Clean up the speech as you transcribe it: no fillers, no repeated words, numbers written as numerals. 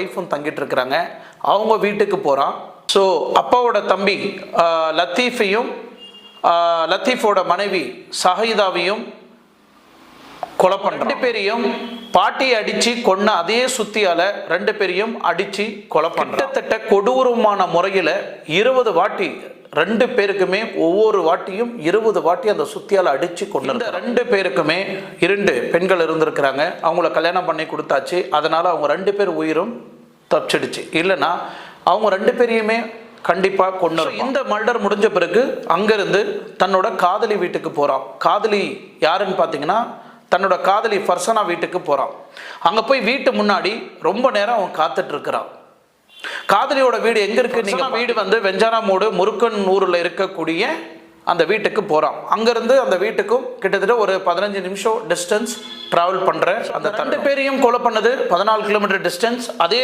ஒய்ஃபும் தங்கிட்டு இருக்கிறாங்க. அவங்க வீட்டுக்கு போகிறான். ஸோ அப்பாவோட தம்பி லத்தீஃபையும் லத்தீஃபோட மனைவி ஷஹீதாவையும் கொலை பண்ண, 2 பேரையும் பாட்டியை அடித்து கொன்ன அதே சுத்தியால் 2 பேரையும் அடித்து கொலை பண்ண, கிட்டத்தட்ட கொடூரமான முறையில் 20 வாட்டி 2 பேருக்குமே ஒவ்வொரு வாட்டியும் 20 வாட்டி அந்த சுத்தியால் அடித்து கொண்டு. 2 பேருக்குமே 2 பெண்கள் இருந்திருக்கிறாங்க. அவங்கள கல்யாணம் பண்ணி கொடுத்தாச்சு. அதனால் அவங்க 2 பேர் உயிரும் தப்பிச்சிடுச்சு. இல்லைன்னா அவங்க 2 பேரையுமே கண்டிப்பாக கொண்டு. இந்த மர்டர் முடிஞ்ச பிறகு அங்கேருந்து தன்னோட காதலி வீட்டுக்கு போகிறான். காதலி யாருன்னு பார்த்தீங்கன்னா தன்னோட காதலி ஃபர்சனா வீட்டுக்கு போகிறான். அங்கே போய் வீட்டு முன்னாடி ரொம்ப நேரம் அவன் காத்துட்டு இருக்கிறான். காதலியோட வீடு எங்கே இருக்குது? நீங்கள் வீடு வந்து வெஞ்சானாமூடு முருக்கன் ஊரில் இருக்கக்கூடிய அந்த வீட்டுக்கு போகிறான். அங்கேருந்து அந்த வீட்டுக்கும் கிட்டத்தட்ட ஒரு 15 நிமிஷம் டிஸ்டன்ஸ் ட்ராவல் பண்ணுற அந்த 2 பேரையும் கொலை பண்ணது 14 கிலோமீட்டர் டிஸ்டன்ஸ். அதே